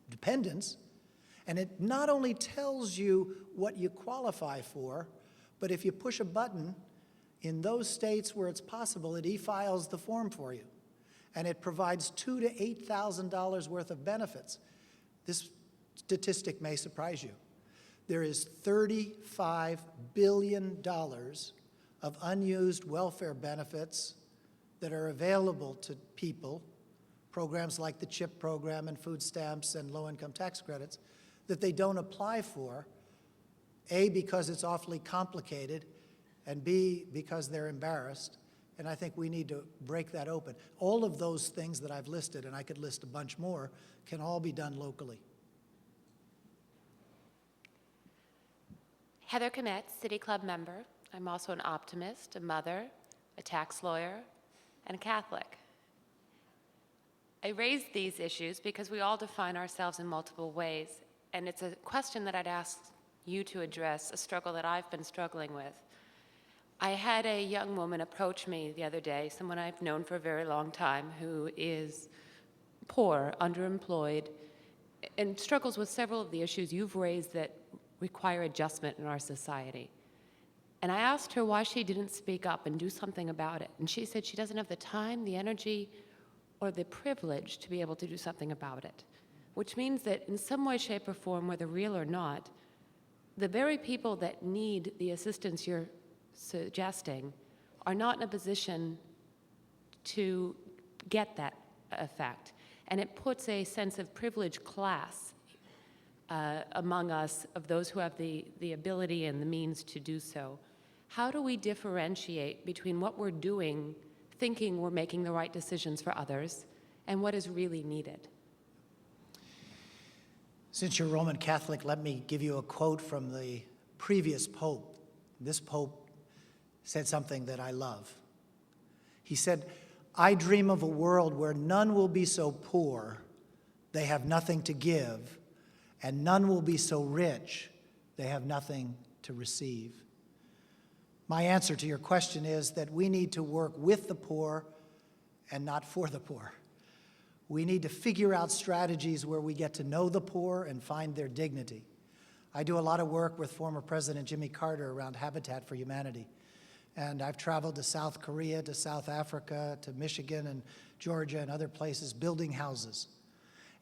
dependents, and it not only tells you what you qualify for, but if you push a button, in those states where it's possible, it e-files the form for you. and it provides $2,000 to $8,000 worth of benefits. This statistic may surprise you. There is $35 billion of unused welfare benefits that are available to people, programs like the CHIP program and food stamps and low-income tax credits, that they don't apply for, A, because it's awfully complicated, and B, because they're embarrassed. And I think we need to break that open. All of those things that I've listed, and I could list a bunch more, can all be done locally. Heather Komet, City Club member. I'm also an optimist, a mother, a tax lawyer, and a Catholic. I raise these issues because we all define ourselves in multiple ways, and it's a question that I'd ask you to address, a struggle that I've been struggling with. I had a young woman approach me the other day, someone I've known for a very long time, who is poor, underemployed, and struggles with several of the issues you've raised that require adjustment in our society. And I asked her why she didn't speak up and do something about it. And she said she doesn't have the time, the energy, or the privilege to be able to do something about it. Which means that in some way, shape, or form, whether real or not, the very people that need the assistance you're suggesting are not in a position to get that effect. And it puts a sense of privileged class among us, of those who have the ability and the means to do so. How do we differentiate between what we're doing, thinking we're making the right decisions for others, and what is really needed? Since you're Roman Catholic, let me give you a quote from the previous Pope. This Pope said something that I love. He said, "I dream of a world where none will be so poor they have nothing to give, and none will be so rich they have nothing to receive." My answer to your question is that we need to work with the poor and not for the poor. We need to figure out strategies where we get to know the poor and find their dignity. I do a lot of work with former President Jimmy Carter around Habitat for Humanity. And I've traveled to South Korea, to South Africa, to Michigan and Georgia and other places, building houses.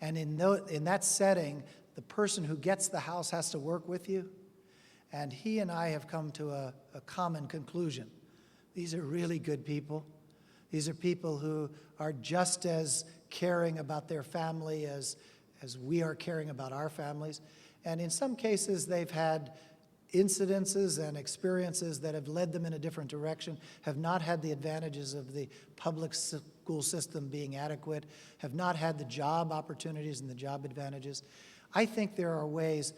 And in that setting, the person who gets the house has to work with you. And he and I have come to a common conclusion. These are really good people. These are people who are just as caring about their family as we are caring about our families. And in some cases, they've had incidences and experiences that have led them in a different direction, have not had the advantages of the public school system being adequate, have not had the job opportunities and the job advantages. I think there are ways.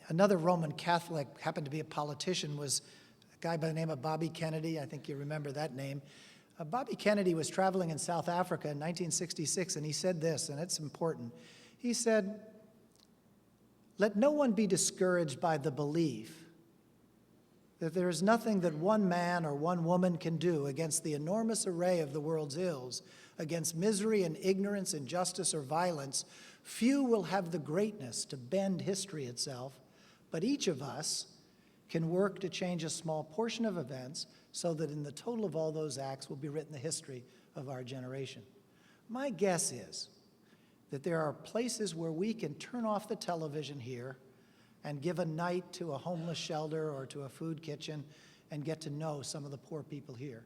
Another Roman Catholic, happened to be a politician, was a guy by the name of Bobby Kennedy. I think you remember that name. Bobby Kennedy was traveling in South Africa in 1966, and he said this, and it's important. He said, "Let no one be discouraged by the belief that there is nothing that one man or one woman can do against the enormous array of the world's ills, against misery and ignorance, injustice or violence. Few will have the greatness to bend history itself, but each of us can work to change a small portion of events so that in the total of all those acts will be written the history of our generation." My guess is that there are places where we can turn off the television here and give a night to a homeless shelter or to a food kitchen and get to know some of the poor people here.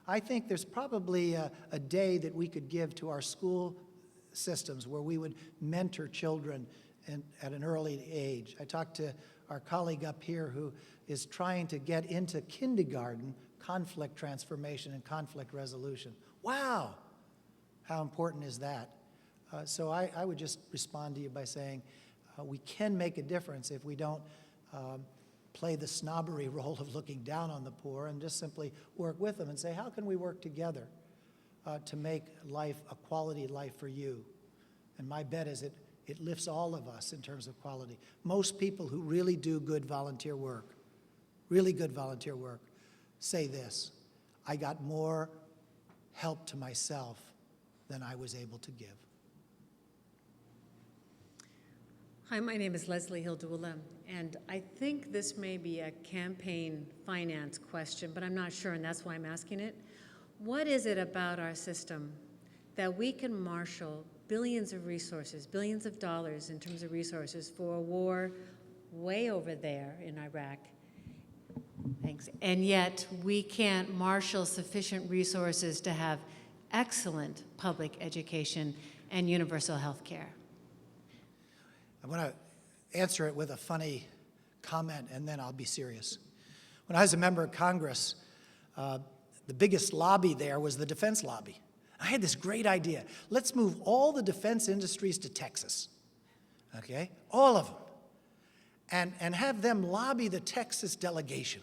I think there's probably a day that we could give to our school systems where we would mentor children at an early age. I talked to our colleague up here who is trying to get into kindergarten conflict transformation and conflict resolution. Wow! How important is that? So I would just respond to you by saying we can make a difference if we don't play the snobbery role of looking down on the poor and just simply work with them and say, how can we work together to make life a quality life for you? And my bet is it lifts all of us in terms of quality. Most people who really do good volunteer work, say this: I got more help to myself than I was able to give. Hi, my name is Leslie Hildula, and I think this may be a campaign finance question, but I'm not sure, and that's why I'm asking it. What is it about our system that we can marshal billions of resources, billions of dollars in terms of resources for a war way over there in Iraq. Thanks. And yet we can't marshal sufficient resources to have excellent public education and universal health care. I want to answer it with a funny comment, and then I'll be serious. When I was a member of Congress, the biggest lobby there was the defense lobby. I had this great idea. Let's move all the defense industries to Texas, okay? All of them. And have them lobby the Texas delegation.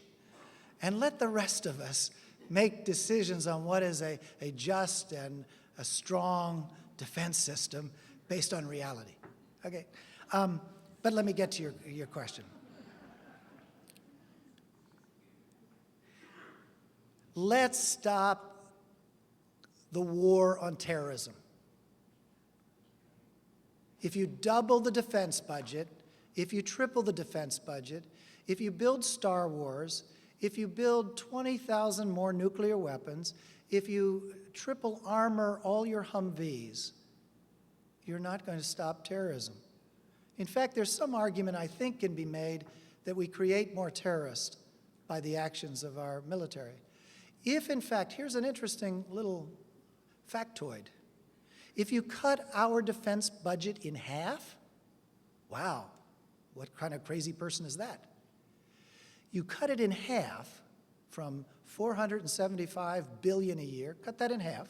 And let the rest of us make decisions on what is a just and a strong defense system based on reality, okay? But let me get to your question. Let's stop the war on terrorism. If you double the defense budget, if you triple the defense budget, if you build Star Wars, if you build 20,000 more nuclear weapons, if you triple armor all your Humvees, you're not going to stop terrorism. In fact, there's some argument I think can be made that we create more terrorists by the actions of our military. If, in fact, here's an interesting little factoid. If you cut our defense budget in half, wow, what kind of crazy person is that? You cut it in half from $475 billion a year, cut that in half.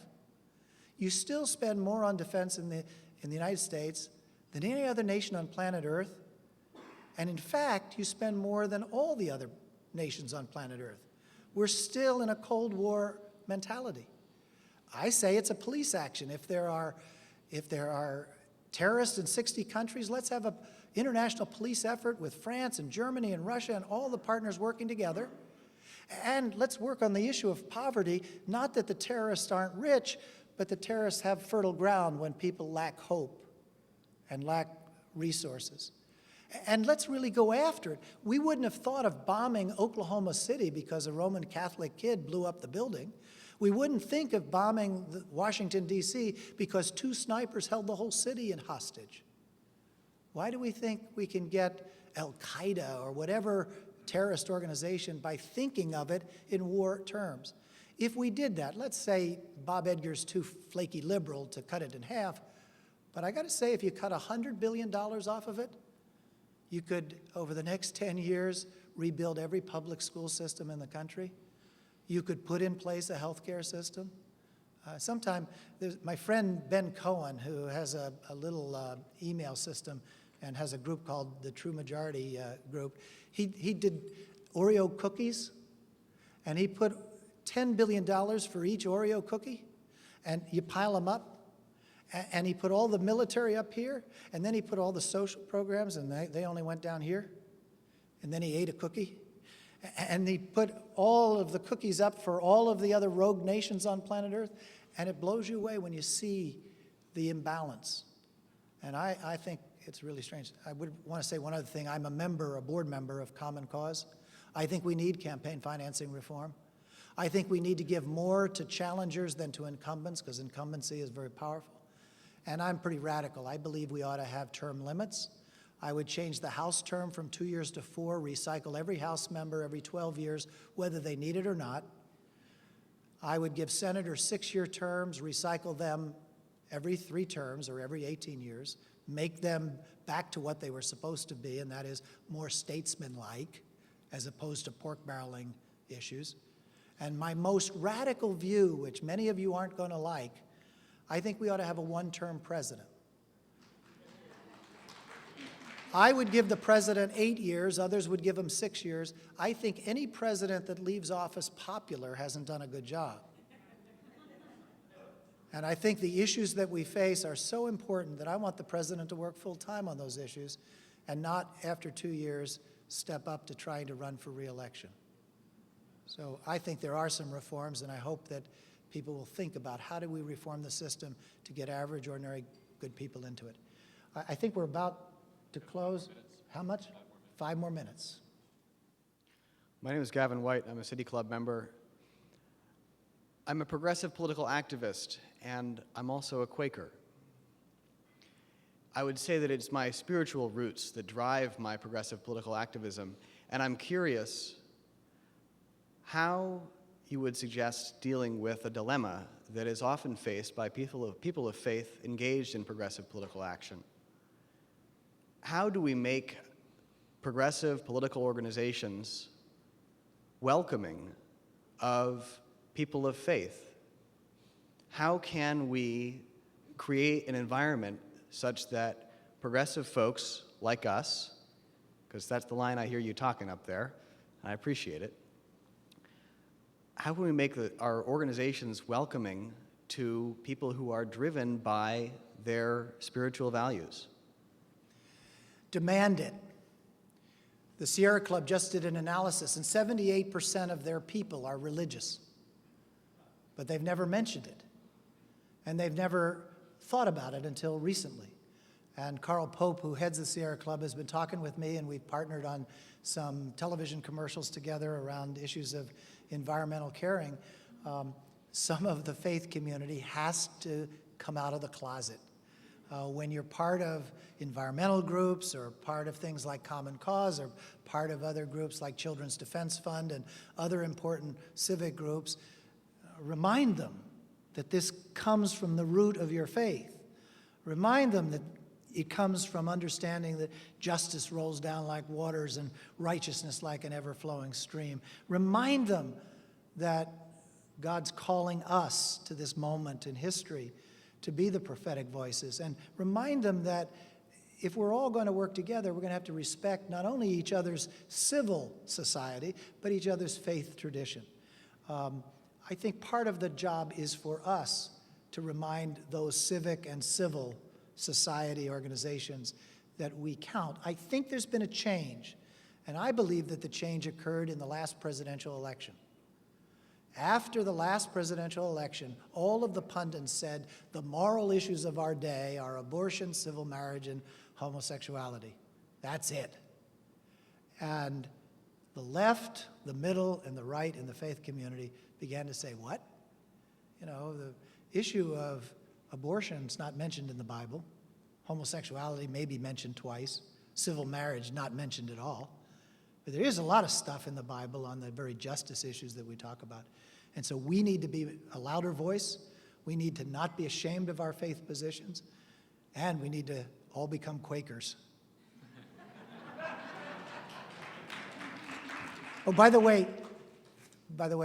You still spend more on defense in the United States than any other nation on planet Earth. And in fact, you spend more than all the other nations on planet Earth. We're still in a Cold War mentality. I say it's a police action. If there are terrorists in 60 countries, let's have an international police effort with France and Germany and Russia and all the partners working together. And let's work on the issue of poverty, not that the terrorists aren't rich, but the terrorists have fertile ground when people lack hope and lack resources. And let's really go after it. We wouldn't have thought of bombing Oklahoma City because a Roman Catholic kid blew up the building. We wouldn't think of bombing Washington, D.C. because 2 snipers held the whole city in hostage. Why do we think we can get Al-Qaeda or whatever terrorist organization by thinking of it in war terms? If we did that, let's say Bob Edgar's too flaky liberal to cut it in half, but I got to say, if you cut $100 billion off of it, you could, over the next 10 years, rebuild every public school system in the country. You could put in place a healthcare system. Sometime, my friend Ben Cohen, who has a little email system and has a group called the True Majority Group, he did Oreo cookies, and he put $10 billion for each Oreo cookie, and you pile them up, and he put all the military up here, and then he put all the social programs, and they only went down here, and then he ate a cookie. And he put all of the cookies up for all of the other rogue nations on planet Earth, and it blows you away when you see the imbalance. And I think it's really strange. I would want to say one other thing. I'm a board member of Common Cause. I think we need campaign financing reform. I think we need to give more to challengers than to incumbents, because incumbency is very powerful. And I'm pretty radical. I believe we ought to have term limits. I would change the House term from 2 years to 4, recycle every House member every 12 years, whether they need it or not. I would give senators 6-year terms, recycle them every 3 terms or every 18 years, make them back to what they were supposed to be, and that is more statesman-like, as opposed to pork-barreling issues. And my most radical view, which many of you aren't going to like, I think we ought to have a 1-term president. I would give the president 8 years, others would give him 6 years. I think any president that leaves office popular hasn't done a good job. And I think the issues that we face are so important that I want the president to work full-time on those issues and not, after 2 years, step up to trying to run for re-election. So I think there are some reforms, and I hope that people will think about how do we reform the system to get average, ordinary, good people into it. I think we're about to close. How much? 5 more minutes. My name is Gavin Waite. I'm a City Club member. I'm a progressive political activist, and I'm also a Quaker. I would say that it's my spiritual roots that drive my progressive political activism, and I'm curious how you would suggest dealing with a dilemma that is often faced by people of faith engaged in progressive political action. How do we make progressive political organizations welcoming of people of faith? How can we create an environment such that progressive folks like us, because that's the line I hear you talking up there, and I appreciate it, how can we make our organizations welcoming to people who are driven by their spiritual values? Demand it. The Sierra Club just did an analysis, and 78% of their people are religious. But they've never mentioned it. And they've never thought about it until recently. And Carl Pope, who heads the Sierra Club, has been talking with me, and we've partnered on some television commercials together around issues of environmental caring. Some of the faith community has to come out of the closet. When you're part of environmental groups or part of things like Common Cause or part of other groups like Children's Defense Fund and other important civic groups, remind them that this comes from the root of your faith. Remind them that it comes from understanding that justice rolls down like waters and righteousness like an ever-flowing stream. Remind them that God's calling us to this moment in history to be the prophetic voices, and remind them that if we're all going to work together, we're going to have to respect not only each other's civil society, but each other's faith tradition. I think part of the job is for us to remind those civic and civil society organizations that we count. I think there's been a change, and I believe that the change occurred in the last presidential election. After the last presidential election, all of the pundits said the moral issues of our day are abortion, civil marriage, and homosexuality. That's it. And the left, the middle, and the right in the faith community began to say, what? You know, the issue of abortion's not mentioned in the Bible. Homosexuality may be mentioned twice. Civil marriage not mentioned at all. But there is a lot of stuff in the Bible on the very justice issues that we talk about. And so we need to be a louder voice. We need to not be ashamed of our faith positions. And we need to all become Quakers. Oh, by the way,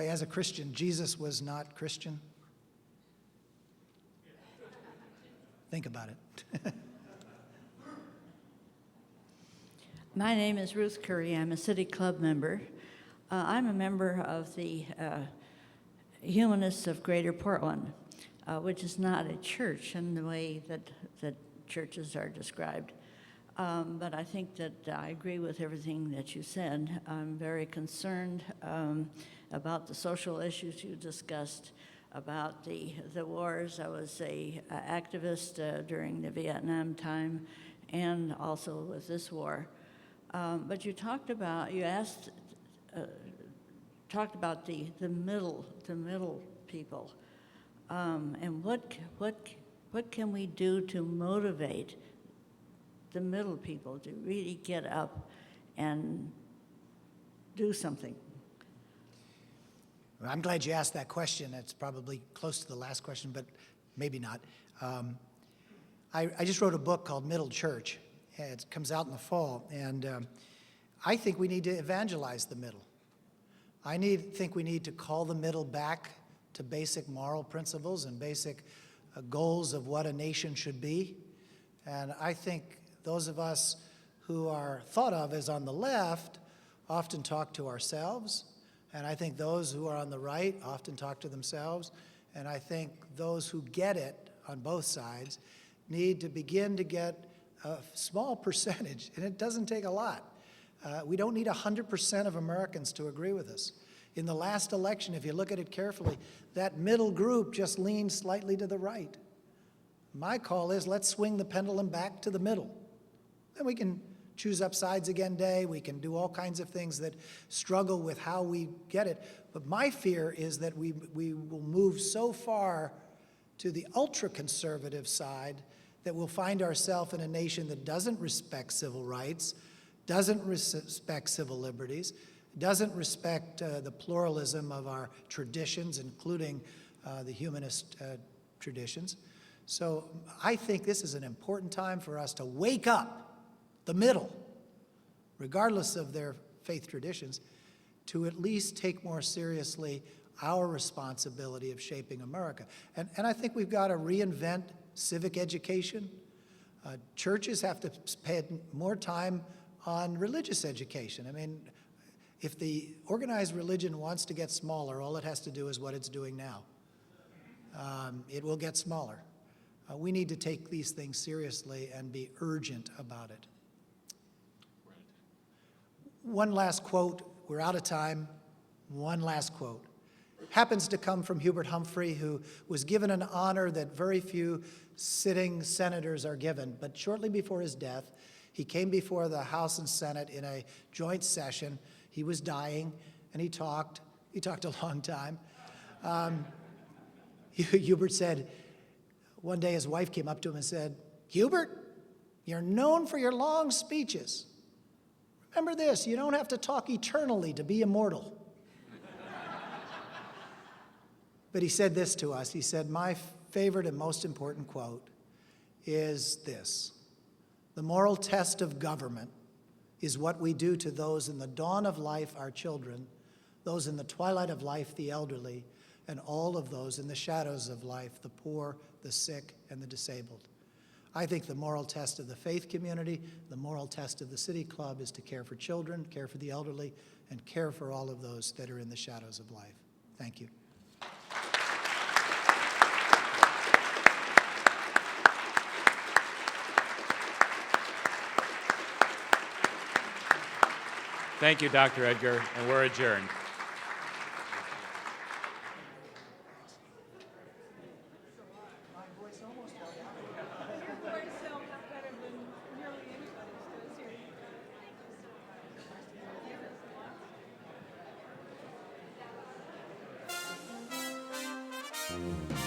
as a Christian, Jesus was not Christian. Think about it. My name is Ruth Curry. I'm a city club member. I'm a member of the Humanists of Greater Portland, which is not a church in the way that churches are described. But I think that I agree with everything that you said. I'm very concerned about the social issues you discussed, about the wars. I was an activist during the Vietnam time and also with this war. But you talked about the middle people, and what can we do to motivate the middle people to really get up and do something? Well, I'm glad you asked that question. It's probably close to the last question, but maybe not. I just wrote a book called Middle Church. It comes out in the fall, and I think we need to evangelize the middle. I think we need to call the middle back to basic moral principles and basic goals of what a nation should be. And I think those of us who are thought of as on the left often talk to ourselves, and I think those who are on the right often talk to themselves, and I think those who get it on both sides need to begin to get a small percentage, and it doesn't take a lot. We don't need 100% of Americans to agree with us. In the last election, if you look at it carefully, that middle group just leaned slightly to the right. My call is let's swing the pendulum back to the middle. Then we can choose up sides again day. We can do all kinds of things that struggle with how we get it. But my fear is that we will move so far to the ultra-conservative side that we'll find ourselves in a nation that doesn't respect civil rights, doesn't respect civil liberties, doesn't respect the pluralism of our traditions, including the humanist traditions. So I think this is an important time for us to wake up the middle, regardless of their faith traditions, to at least take more seriously our responsibility of shaping America. And I think we've got to reinvent civic education. Churches have to spend more time on religious education. I mean, if the organized religion wants to get smaller, all it has to do is what it's doing now. It will get smaller. We need to take these things seriously and be urgent about it. One last quote. We're out of time. One last quote. Happens to come from Hubert Humphrey, who was given an honor that very few sitting senators are given. But shortly before his death, he came before the House and Senate in a joint session. He was dying, and he talked. He talked a long time. Hubert said, one day his wife came up to him and said, "Hubert, you're known for your long speeches. Remember this, you don't have to talk eternally to be immortal." But he said this to us. He said, "My favorite and most important quote is this: the moral test of government is what we do to those in the dawn of life, our children, those in the twilight of life, the elderly, and all of those in the shadows of life, the poor, the sick, and the disabled." I think the moral test of the faith community, the moral test of the City Club is to care for children, care for the elderly, and care for all of those that are in the shadows of life. Thank you. Thank you, Dr. Edgar, and we're adjourned. Thank you.